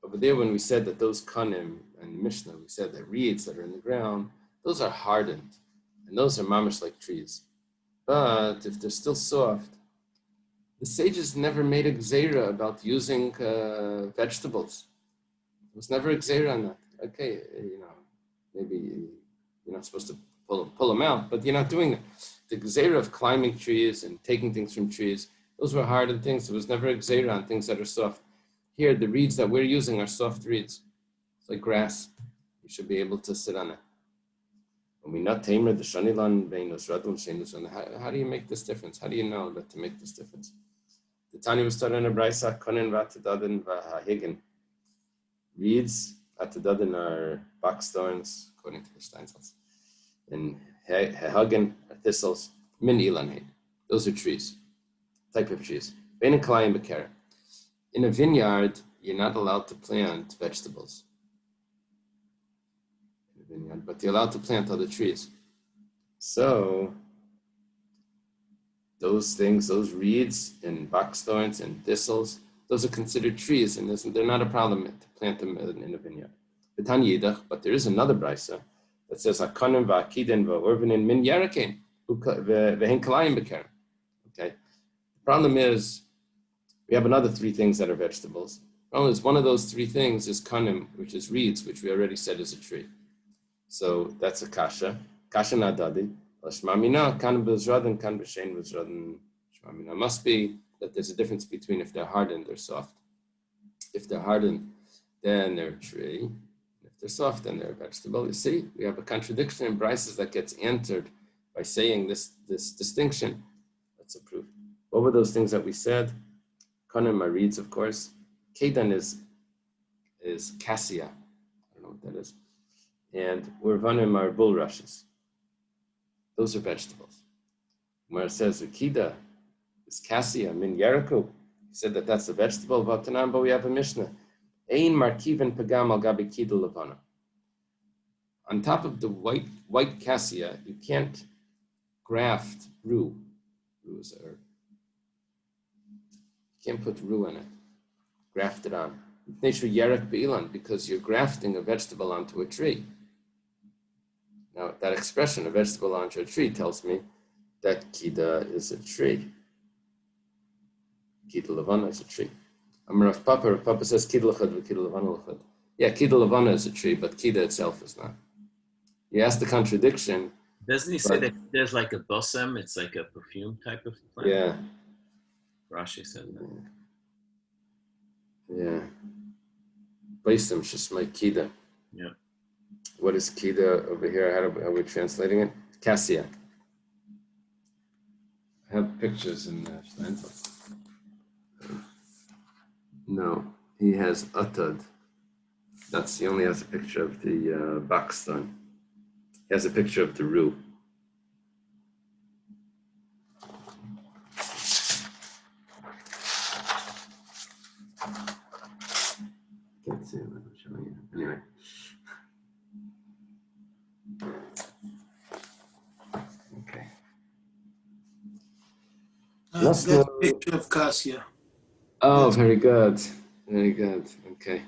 over there when we said that those kanim and Mishnah, we said that reeds that are in the ground, those are hardened, and those are mamish like trees. But if they're still soft, the sages never made a gzeira about using vegetables. It was never a gzeira on that. Okay, maybe you're not supposed to pull them out, but you're not doing that. The gzeira of climbing trees and taking things from trees, those were hardened things. There was never a gzeira on things that are soft. Here, the reeds that we're using are soft reeds. It's like grass. You should be able to sit on it. When we not tamer the shanilan veinos radum shenus. How do you make this difference? How do you know that to make this difference? The Tanya was taught in a braysa konen vatadadin vahigin. Reeds atadadin are boxthorns, according to the Steinsaltz. And hehagen are thistles. Min ilan. Those are trees, type of trees. Bein kalayim bekera. In a vineyard, you're not allowed to plant vegetables. In a vineyard, but you're allowed to plant other trees. So those things, those reeds and boxthorns and thistles, those are considered trees, and they're not a problem to plant them in a vineyard. But there is another brisa that says "Hakanim va'akidin va'orvanin min yarakein v'hen kalayim beker." Okay. The problem is we have another three things that are vegetables. The problem is one of those three things is kanim, which is reeds, which we already said is a tree. So that's a kasha. Kasha nadadi. Shmamina kan b'zradin kan b'shein b'zradin. Shmamina must be that there's a difference between if they're hardened or soft. If they're hardened, then they're a tree. If they're soft, then they're a vegetable. You see, we have a contradiction in brises that gets answered by saying this distinction. That's a proof. What were those things that we said? Kanim are reeds, of course. Kedan is cassia. I don't know what that is. And urvanim are bulrushes. Those are vegetables. Where it says Akida is cassia, min yeraku. He said that that's a vegetable. But we have a Mishnah. Ein markiven pagam al gabi kida levana. On top of the white cassia, you can't graft rue. Rue is a herb. You can't put rue in it. Graft it on. Because you're grafting a vegetable onto a tree. Now, that expression, a vegetable onto a tree, tells me that kida is a tree. Kida levana is a tree. Rav Papa says kida lechad v'kida levana lechad. Yeah, kida levana is a tree, but kida itself is not. He asked the contradiction. Doesn't he say that there's like a bosem? It's like a perfume type of plant. Yeah. Rashi said that. Yeah. Basem shesmai kida. Yeah. What is kida over here? How are we translating it? Cassia. I have pictures in Steinfeld. No, he has atad. He only has a picture of the boxthorn. He has a picture of the rue. Can't see it, I'm showing you. Anyway. Okay. That's a picture of cassia. Oh, very good. Very good. Okay.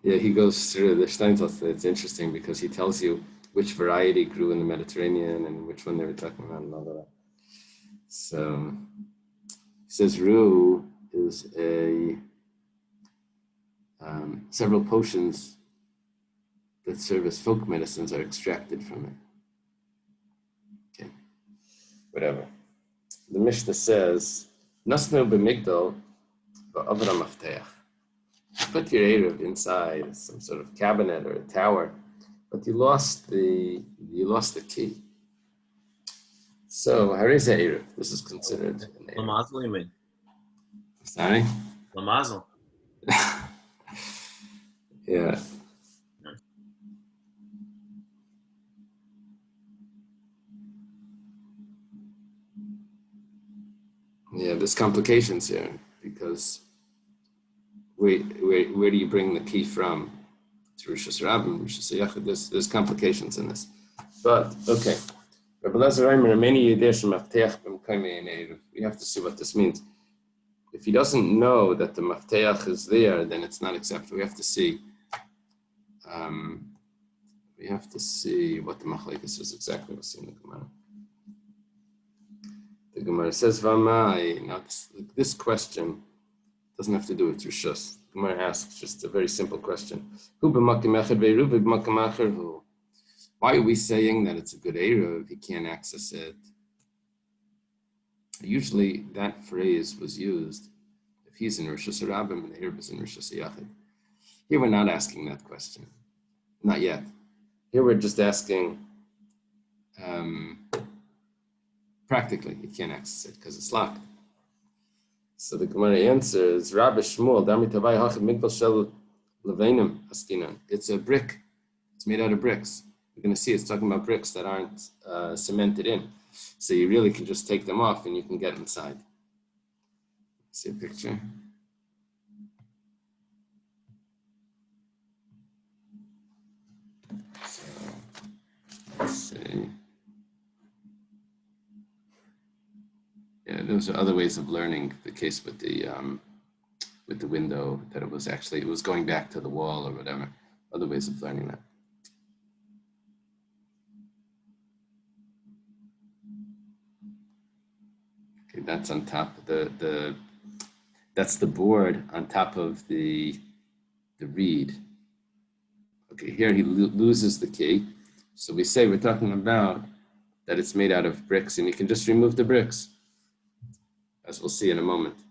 Yeah, he goes through the Steinsaltz. It's interesting because he tells you which variety grew in the Mediterranean and which one they were talking about and all that. So he says rue is several potions that serve as folk medicines are extracted from it. Okay, whatever. The Mishnah says, "Nasnu b'migdal v'avra mafteach." Put your Eruv inside some sort of cabinet or a tower, but you lost the key. So, Hariza Eruv, this is considered an Eruv. Lamazel, you mean? Sorry? Lamazel. Yeah. Yeah, there's complications here because where do you bring the key from? To Rishus Rabbim, Rishus Yachid. There's complications in this. But, okay. Rabbi Lezer Reimer, many Yiddish Mafteach b'Mekayme in Eruv. We have to see what this means. If he doesn't know that the Mafteach is there, then it's not accepted. We have to see. We have to see what the Machlekes is exactly. We'll see in the Gemara. The Gemara says, "V'amai." Now, this question doesn't have to do with Rishus. The Gemara asks just a very simple question. Hu b'makim echad ve'eruv b'makim acher hu. Why are we saying that it's a good Eruv if he can't access it? Usually that phrase was used if he's in Rishus Harabim and the Eruv is in Rishus Yachid. Here we're not asking that question. Not yet. Here we're just asking practically he can't access it because it's locked. So the Gemara answers, Rabbi Shmuel, Dami Tavai Hachid Migdal Shel Levenim Askinan. It's a brick. It's made out of bricks. You're going to see it's talking about bricks that aren't cemented in. So you really can just take them off and you can get inside. See a picture? So, let's see. Yeah, those are other ways of learning. The case with the window, that it was going back to the wall or whatever. Other ways of learning that. Okay, that's on top of that's the board on top of the reed. Okay, here he loses the key. So we say we're talking about that it's made out of bricks and you can just remove the bricks, as we'll see in a moment.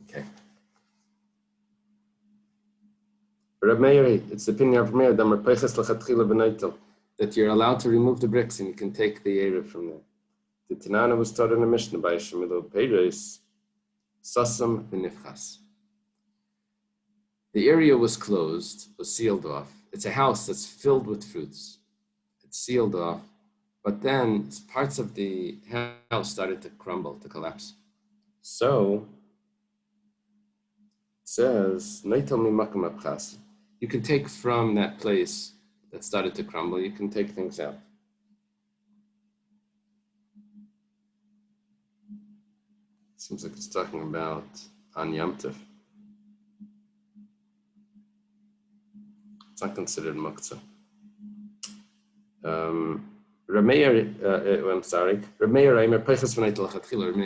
Okay. Reb Meir, it's the opinion of Meir that you're allowed to remove the bricks and you can take the Eruv from there. The Tanana was taught in the Mishnah by Shemilo Peiris, Sasam B'nifchas. The area was closed, was sealed off. It's a house that's filled with fruits. It's sealed off, but then parts of the house started to crumble, to collapse. So, it says, you can take from that place that started to crumble, you can take things out. Seems like it's talking about on Yom Tov. It's not considered muktzah. Rameir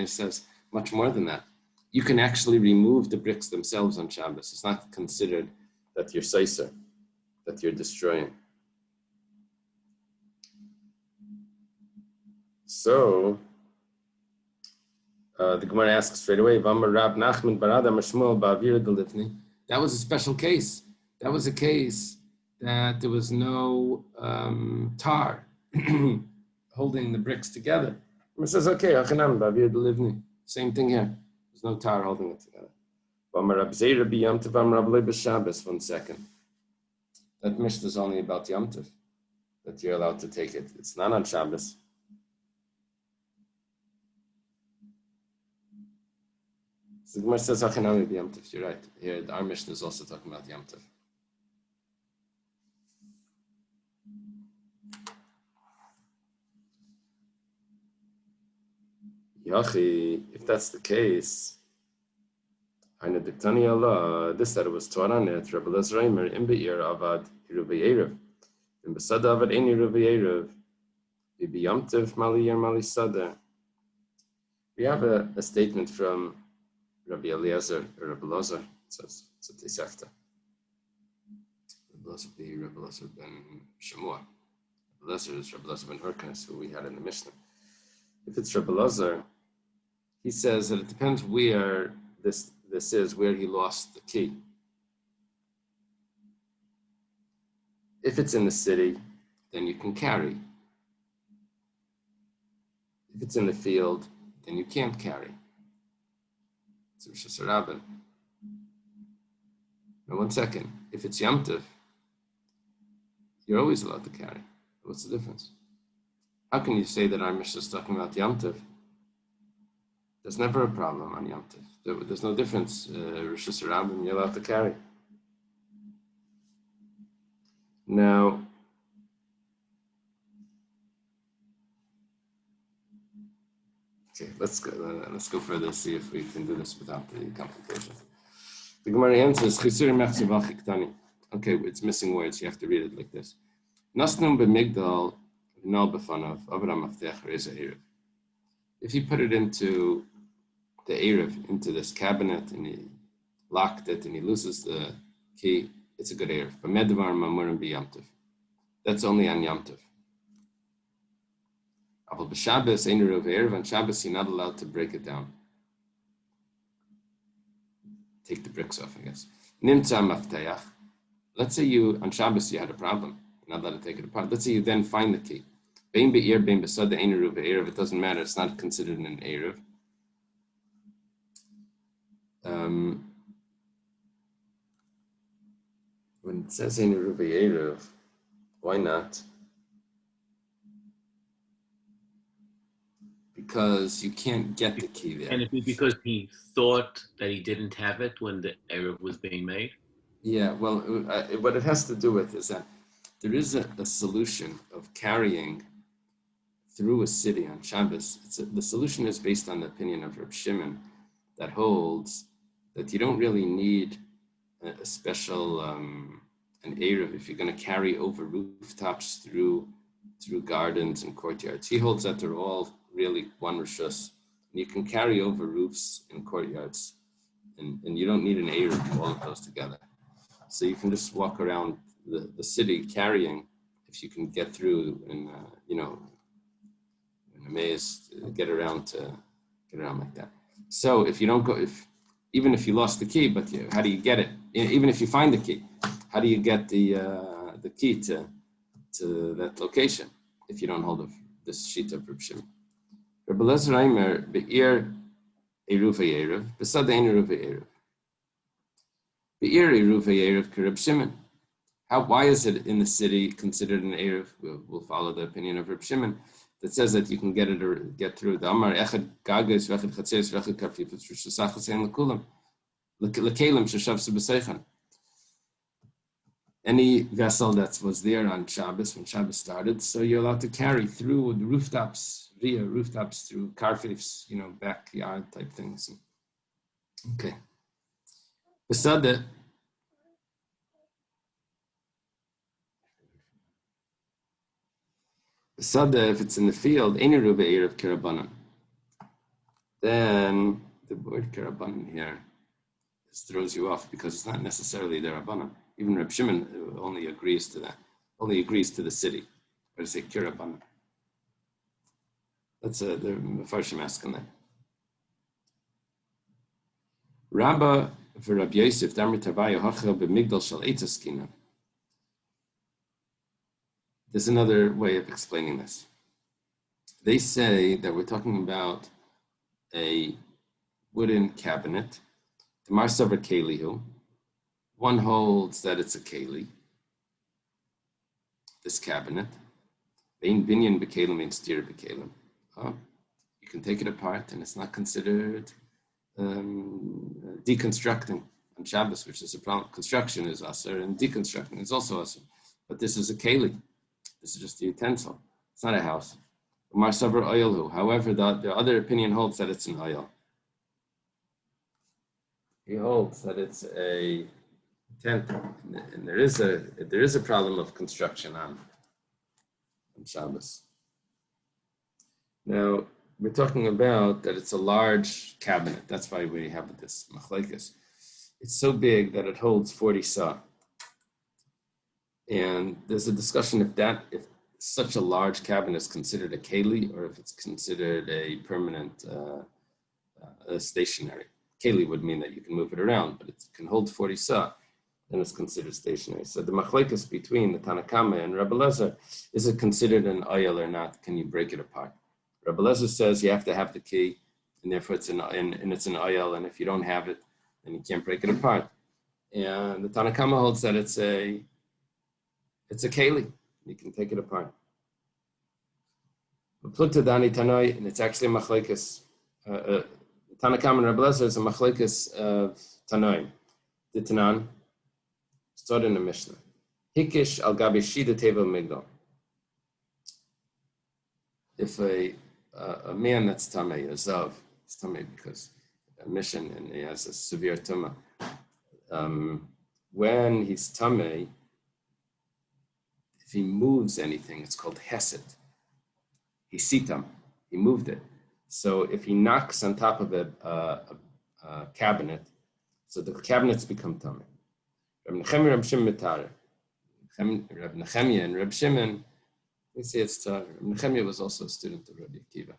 says much more than that. You can actually remove the bricks themselves on Shabbos. It's not considered that you're seiser, that you're destroying. So, the Gemara asks straight away, that was a special case. That was a case that there was no tar holding the bricks together. It says, okay, same thing here. There's no tar holding it together. 1 second. That Mishnah is only about Yom Tov, that you're allowed to take it. It's not on Shabbos. So the Gemara says, Hachanami Yom Tov. You're right. Here, our Mishnah is also talking about Yom Tov. Yachi, if that's the case, this that it was taught on it, Rabbi Lezer Reimer, in Be'ir Avad, Eruv Eruv. In Besada Avad, Ein Eruv Eruv. Bibi Yom Tov, Mali Yer Mali Sada. We have a statement from Rabbi Eliezer, or Rabbi Lezer. It says, it's a Tesefta. Rabbi Lezer be Rabbi Lezer ben Shemua. Rabbi Lezer is Rabbi Lezer ben Hurkanes, who we had in the Mishnah. If it's Rabbi Lezer, he says that it depends where this is, where he lost the key. If it's in the city, then you can carry. If it's in the field, then you can't carry. It's Rishus Harabim. Now 1 second. If it's Yom Tov, you're always allowed to carry. What's the difference? How can you say that our Mishnah is talking about Yom Tov? There's never a problem on Yom Tov. There's no difference. Rishus Harabim, you're allowed to carry. Now, let's go further, see if we can do this without the complications. The Gemara answers, okay, it's missing words, you have to read it like this. Nasnum b'migdal v'nal b'fanav avram maftech re'ez ha'erev. If you put it into the Eiruvin, into this cabinet, and he locked it, and he loses the key, it's a good Eiruvin. But medvar mamurim b'yamtiv. That's only on Yamtiv. Aval b'Shabbos ein eruv Eiruvin. On Shabbos, you're not allowed to break it down. Take the bricks off, I guess. Nimtza maftayach. Let's say on Shabbos you had a problem. You're not allowed to take it apart. Let's say you then find the key. Bein be'ir, bein b'sada, ein eruv Eiruvin. It doesn't matter. It's not considered an Eiruvin. When it says ein eruv Eiruvin, why not? Because you can't get the key there. Can it be because he thought that he didn't have it when the Eruv was being made? Yeah, well, what it has to do with is that there is a solution of carrying through a city on Shabbos. The solution is based on the opinion of Reb Shimon that holds that you don't really need a special an Eruv if you're going to carry over rooftops through gardens and courtyards. He holds that they're all really one rishus. You can carry over roofs and courtyards, and you don't need an Eruv for all of those together. So you can just walk around the city carrying, if you can get through and in a maze, get around like that. So if you don't go, even if you lost the key, but how do you get it? Even if you find the key, how do you get the key to that location if you don't hold this sheet of Reb Shimon? Reb Eliezer Aimer be'ir eruv ha'erev, b'sad ein eruv ha'erev. Be'ir eruv ha'erev k'Reb Shimon. Why is it in the city considered an eruv? We'll follow the opinion of Reb Shimon that says that you can get through. The Amar echad gagas v'echad chatzeres v'echad kafifus v'shasachas ein l'kulam l'kelim sheshavsu b'seichan. Any vessel that was there on Shabbos when Shabbos started, so you're allowed to carry through the rooftops, via rooftops, through karfifs, backyard type things. Okay. Besada, if it's in the field, any eruv erev kerabanan. Then the word kerabanan here throws you off because it's not necessarily the rabbanan. Even Reb Shimon only agrees to that. Only agrees to the city. Or to say kirabanan. That's the Mefarshim ask on that. Rabba v'Rab Yosef Damar Tavaya Hachel b'Migdal Shal Eitzaskina. There's another way of explaining this. They say that we're talking about a wooden cabinet. Tamar Savar Kelihu. One holds that it's a keli, this cabinet. Bein binyan b'kelim, bein stir b'kelim. You can take it apart, and it's not considered deconstructing on Shabbos, which is a problem. Construction is asur, and deconstructing is also asur. But this is a keli. This is just a utensil. It's not a house. Umar savar oyelhu. However, the other opinion holds that it's an oyel. He holds that it's a tent, and there is a problem of construction on Shabbos. Now we're talking about that it's a large cabinet. That's why we have this machlekes. It's so big that it holds 40 sah. And there's a discussion if such a large cabinet is considered a keli or if it's considered a permanent stationary. Keli would mean that you can move it around, but it can hold 40 sah. Then it's considered stationary. So the machlekes between the Tanakama and Rebbe Eliezer, is it considered an oyel or not? Can you break it apart? Rebbe Eliezer says you have to have the key, and therefore it's an oyel, and if you don't have it, then you can't break it apart. And the Tanakama holds that it's a keli. You can take it apart. Plukta Dani Tanoi, and it's actually a machlekes. Tanakama and Rebbe Eliezer is a machlekes of Tanoim. The Tanan. Started in the Mishnah. Hikish al gabi shida tevel migdal. If a a man that's tamei, a zav, is tamei because a mission and he has a severe tumah. When he's tamei, if he moves anything, it's called hesed. He sitam, he moved it. So if he knocks on top of a cabinet, so the cabinets become tamei. Reb Nechemia, Reb Shimon Mitar. Reb Nechemia and Reb Shimon, we say it's Reb Nechemia was also a student of Rabbi Akiva.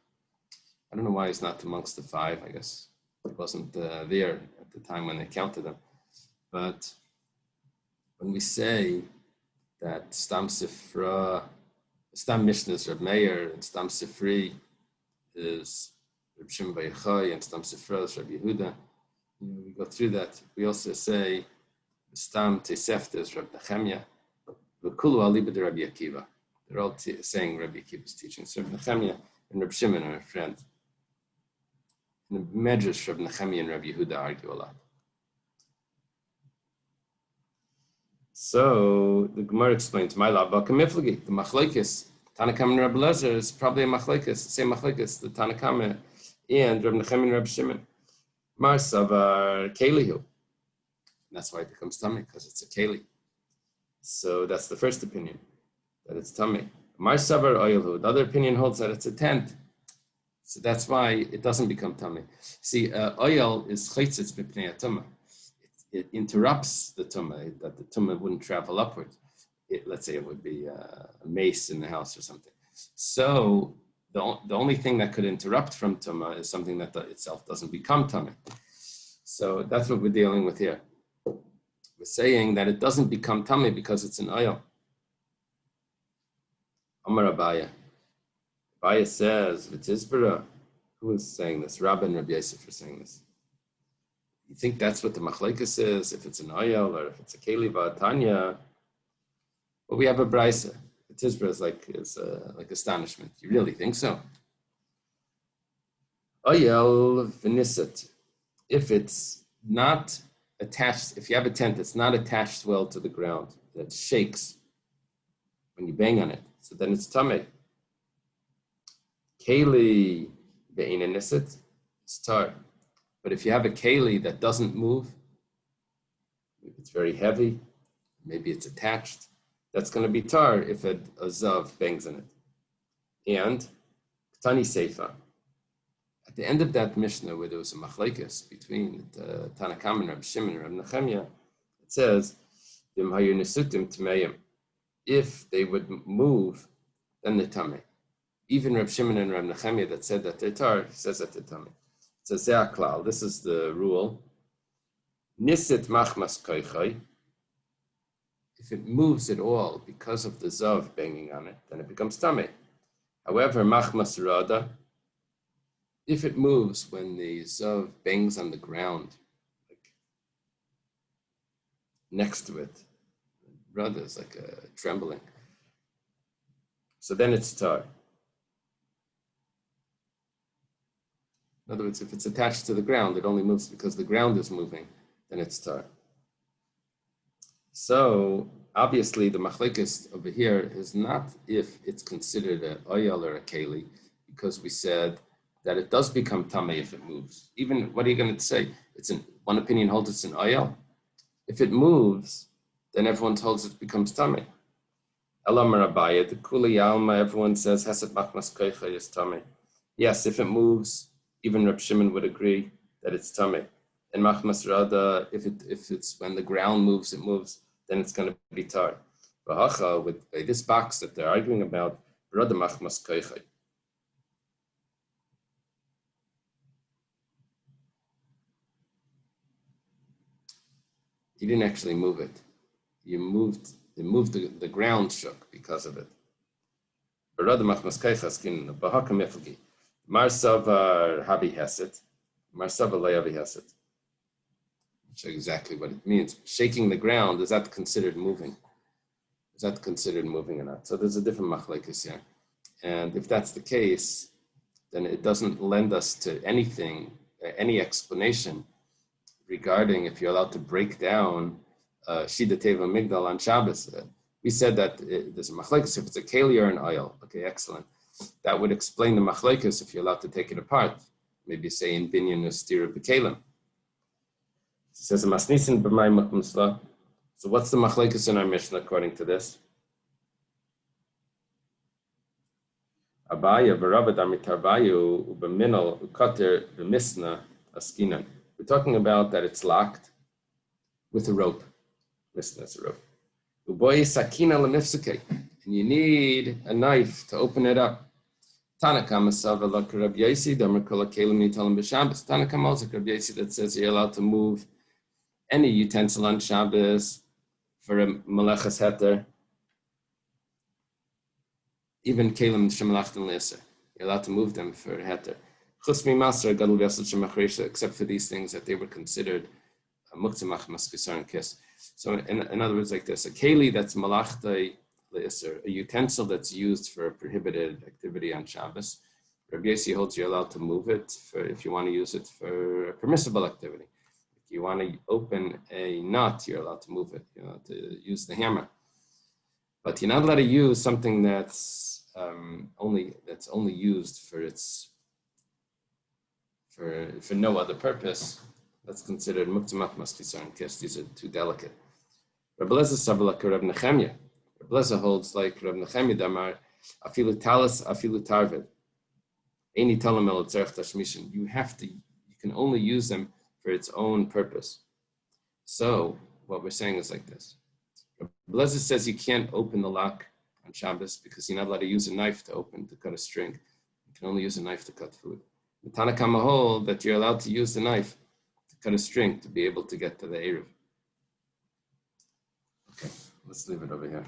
I don't know why he's not amongst the five. I guess he wasn't there at the time when they counted them. But when we say that Stam Sifra, Stam Mishnah is Reb Meir, and Stam Sifri is Reb Shimon Bar Yochai, and Stam Sifra is Reb Yehuda, we go through that. We also say Stam Tesefta is Reb Nechemia, V'kulu aliba de Rabbi Akiva. They're all saying Rabbi Akiva's teaching. So Reb Nechemia and Reb Shimon are a friend. In the Medrash, Reb Nechemia and Rabbi Yehuda argue a lot. So the Gemara explains, "My love, the machlekes, Tanakam and Rabbi Lezer is probably a machlekes, the same machlekes, the Tanakam and Reb Nechemia and Reb Shimon. Mar savar kelihu. That's why it becomes tummy, because it's a keli. So that's the first opinion, that it's tummy. Mar savar oilhu. The other opinion holds that it's a tent. So that's why it doesn't become tummy. See, oil is chaytzitz b'pnei tumah. It interrupts the tumah, that the tumah wouldn't travel upwards. Let's say it would be a mace in the house or something. So the only thing that could interrupt from tumah is something that itself doesn't become tumah. So that's what we're dealing with here. We're saying that it doesn't become tumah because it's an oil. Amar Abaya. Abaya says, V'tizbara. Who is saying this? Rabbi and Rabbi Yosef are saying this. You think that's what the machlekes is, if it's an oil or if it's a keli v'atanya? Well, we have a brisa. V'tizbara is like astonishment. You really think so? Oil v'nisat. If it's not attached, if you have a tent that's not attached well to the ground, that shakes when you bang on it, so then it's tamei. Keli ve'ina nisit, it's tar. But if you have a keli that doesn't move, maybe it's very heavy, maybe it's attached, that's going to be tar if a zav bangs on it. And Tani Seifa. At the end of that Mishnah, where there was a machlekes between Tanakam and Reb Shimon and Reb Nechemia, it says, if they would move, then they're tamei. Even Reb Shimon and Reb Nechemia that said that they're tar, says that they're tamei. It says, Ze'aklal, this is the rule. Nisit machmas koichai. If it moves at all because of the zav banging on it, then it becomes tamei. However, machmas rada, if it moves when the zav bangs on the ground, like next to it, rada is like a trembling. So then it's tar. In other words, if it's attached to the ground, it only moves because the ground is moving, then it's tar. So obviously the machlekes over here is not if it's considered an oil or a keli, because we said that it does become tamei if it moves. Even, what are you going to say? One opinion holds it's an oil. If it moves, then everyone holds it becomes tamei. Elam Rabaya, the Kuli Alma, everyone says Hesed Machmas Koicha is tamei. Yes, if it moves, even Reb Shimon would agree that it's tamei. And Machmas Rada, if it's when the ground moves, it moves, then it's going to be tar. V'hacha, with this box that they're arguing about, Rada Machmas Koicha. You didn't actually move it. The ground shook because of it. Marsavar habi heset. Marsavar le'avi heset. Show exactly what it means. Shaking the ground, is that considered moving? Is that considered moving or not? So there's a different machlekes here. And if that's the case, then it doesn't lend us to anything, any explanation regarding if you're allowed to break down Shida Teva Migdal on Shabbos. We said that there's a machlekes if it's a keli or an oil. Okay, excellent. That would explain the machlokes if you're allowed to take it apart. Maybe say in binyan or stira b'kelim. It says masnisin b'may makumsla. So what's the machlokes in our Mishnah according to this? Abaya v'Rava d'amitarvayu u'b'minol u'kater v'misna askinan. We're talking about that it's locked with a rope. Misna is a rope. U'boy sakina l'nifsukei. And you need a knife to open it up. Tanakam asava la Rabbi Yosi damer kol hakelim nitalim b'Shabbos. Tanakam also Rabbi Yosi that says you're allowed to move any utensil on Shabbos for a meleches heter, even kelim shemalachtim leser. You're allowed to move them for heter. Chus mi maser gadol v'yasel shemachresha, except for these things that they were considered muktzimach maskisar and kiss. So in other words, like this, a keli that's malachtai leser, a utensil that's used for a prohibited activity on Shabbos. Rabbi Yosi holds you're allowed to move it for if you want to use it for a permissible activity. If you want to open a nut, you're allowed to move it. You're allowed to use the hammer, but you're not allowed to use something that's only used for no other purpose. That's considered muktzimach maskisar and kiss. These are too delicate. Rabbi Lezer savala Reb Nechemia. Rabbi Lezer holds like Reb Nechemia damar afilu talis afilu tarvid. Any talam el tzarech tashmishin. You can only use them for its own purpose. So what we're saying is like this. Rabbi Lezer says you can't open the lock on Shabbos because you're not allowed to use a knife to cut a string. You can only use a knife to cut food. The Tanna Kama hold that you're allowed to use the knife to cut a string to be able to get to the Eruv. Okay, let's leave it over here.